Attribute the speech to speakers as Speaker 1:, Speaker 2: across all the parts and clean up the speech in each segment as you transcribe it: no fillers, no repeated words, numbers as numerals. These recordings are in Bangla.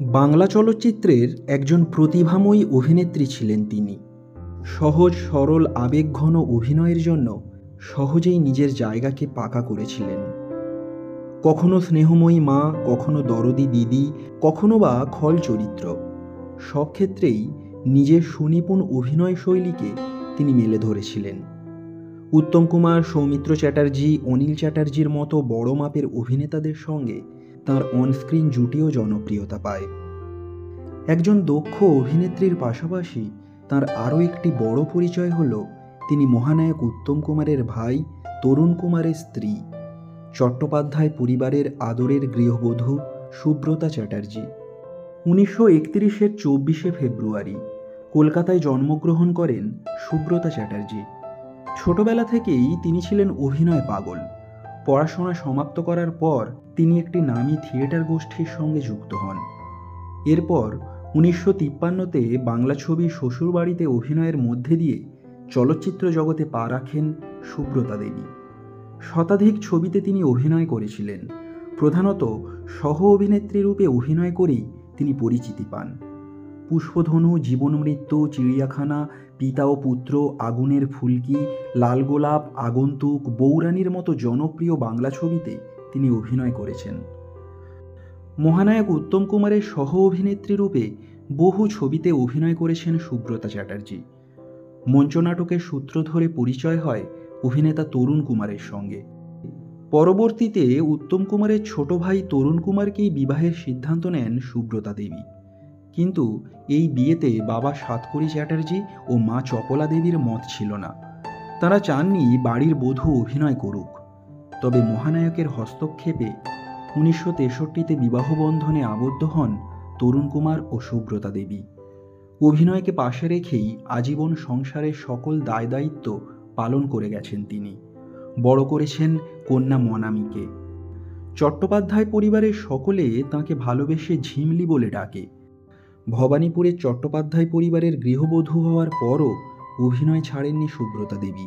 Speaker 1: বাংলা চলচ্চিত্রের একজন প্রতিভাময়ী অভিনেত্রী ছিলেন তিনি। সহজ সরল আবেগঘন অভিনয়ের জন্য সহজেই নিজের জায়গাকে পাকা করেছিলেন। কখনো স্নেহময়ী মা, কখনো দরদি দিদি, কখনো বা খল চরিত্র, সব ক্ষেত্রেই নিজের সুনিপুণ অভিনয় শৈলীকে তিনি মেলে ধরেছিলেন। উত্তম কুমার, সৌমিত্র চ্যাটার্জি, অনিল চ্যাটার্জির মতো বড় মাপের অভিনেতাদের সঙ্গে তাঁর অনস্ক্রিন জুটিও জনপ্রিয়তা পায়। একজন দক্ষ অভিনেত্রীর পাশাপাশি তাঁর আরও একটি বড় পরিচয় হল তিনি মহানায়ক উত্তম কুমারের ভাই তরুণ কুমারের স্ত্রী, চট্টোপাধ্যায় পরিবারের আদরের গৃহবধূ সুব্রতা চ্যাটার্জি। 1931-এর 24শে ফেব্রুয়ারি কলকাতায় জন্মগ্রহণ করেন সুব্রতা চ্যাটার্জি। ছোটবেলা থেকেই তিনি ছিলেন অভিনয় পাগল। পড়াশোনা সমাপ্ত করার পর তিনি একটি নামী থিয়েটার গোষ্ঠীর সঙ্গে যুক্ত হন। এরপর 1953-তে বাংলা ছবি শ্বশুরবাড়িতে অভিনয়ের মধ্যে দিয়ে চলচ্চিত্র জগতে পা রাখেন সুব্রতা দেবী। শতাধিক ছবিতে তিনি অভিনয় করেছিলেন। প্রধানত সহ অভিনেত্রী রূপে অভিনয় করেই তিনি পরিচিতি পান। পুষ্পধনু, জীবন মৃত্যু, চিড়িয়াখানা, পিতা ও পুত্র, আগুনের ফুলকি, লাল গোলাপ, আগন্তুক, বৌরানীর মতো জনপ্রিয় বাংলা ছবিতে তিনি অভিনয় করেছেন। মহানায়ক উত্তম কুমারের সহ অভিনেত্রী রূপে বহু ছবিতে অভিনয় করেছেন সুব্রতা চ্যাটার্জি। মঞ্চনাটকের সূত্র ধরে পরিচয় হয় অভিনেতা তরুণ কুমারের সঙ্গে। পরবর্তীতে উত্তম কুমারের ছোট ভাই তরুণ কুমারকেই বিবাহের সিদ্ধান্ত নেন সুব্রতা দেবী। কিন্তু এই বিয়েতে বাবা সাতকড়ি চ্যাটার্জি ও মা চপলা দেবীর মত ছিল না। তারা চাননি বাড়ির বধূ অভিনয় করুক। তবে মহানায়কের হস্তক্ষেপে 1963-তে বিবাহ বন্ধনে আবদ্ধ হন তরুণ কুমার ও সুব্রতা দেবী। অভিনয়কে পাশে রেখেই আজীবন সংসারের সকল দায় দায়িত্ব পালন করে গেছেন তিনি। বড় করেছেন কন্যা মনামিকে। চট্টোপাধ্যায় পরিবারের সকলে তাঁকে ভালোবেসে ঝিমলি বলে ডাকে। ভবানীপুরের চট্টোপাধ্যায় পরিবারের গৃহবধূ হওয়ার পরও অভিনয় ছাড়েননি সুব্রতা দেবী।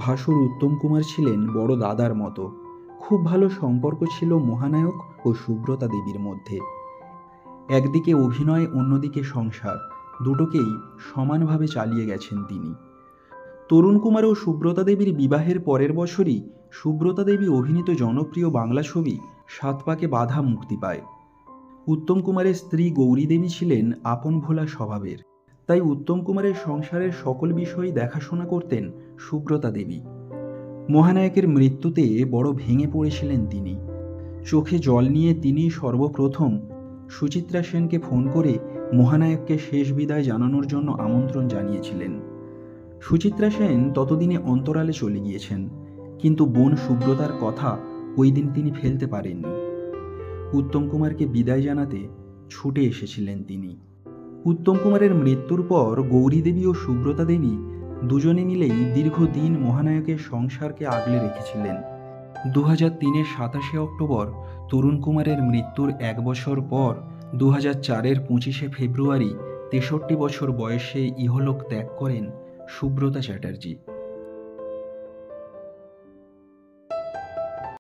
Speaker 1: ভাসুর উত্তম কুমার ছিলেন বড় দাদার মতো। খুব ভালো সম্পর্ক ছিল মহানায়ক ও সুব্রতা দেবীর মধ্যে। একদিকে অভিনয়, অন্যদিকে সংসার, দুটোকেই সমানভাবে চালিয়ে গেছেন তিনি। তরুণ কুমার ও সুব্রতা দেবীর বিবাহের পরের বছরই সুব্রতা দেবী অভিনীত জনপ্রিয় বাংলা ছবি সাত পাকে বাঁধা মুক্তি পায়। উত্তম কুমারের স্ত্রী গৌরী দেবী ছিলেন আপন ভোলা স্বভাবের, তাই উত্তম কুমারের সংসারের সকল বিষয় দেখাশোনা করতেন সুব্রতা দেবী। মহানায়কের মৃত্যুতে বড় ভেঙে পড়েছিলেন তিনি। চোখে জল নিয়ে তিনি সর্বপ্রথম সুচিত্রা সেনকে ফোন করে মহানায়ককে শেষ বিদায় জানানোর জন্য আমন্ত্রণ জানিয়েছিলেন। সুচিত্রা সেন ততদিনে অন্তরালে চলে গিয়েছেন, কিন্তু বোন সুব্রতার কথা ওই দিন তিনি ফেলতে পারেননি। উত্তম কুমারকে বিদায় জানাতে ছুটে এসেছিলেন তিনি। উত্তম কুমারের মৃত্যুর পর গৌরী দেবী ও সুব্রতা দেবী দুজনে মিলেই দীর্ঘদিন মহানায়কের সংসারকে আগলে রেখেছিলেন। 2003-এর 27শে অক্টোবর তরুণ কুমারের মৃত্যুর এক বছর পর 2004-এর 25শে ফেব্রুয়ারি 63 বছর বয়সে ইহলোক ত্যাগ করেন সুব্রতা চ্যাটার্জি।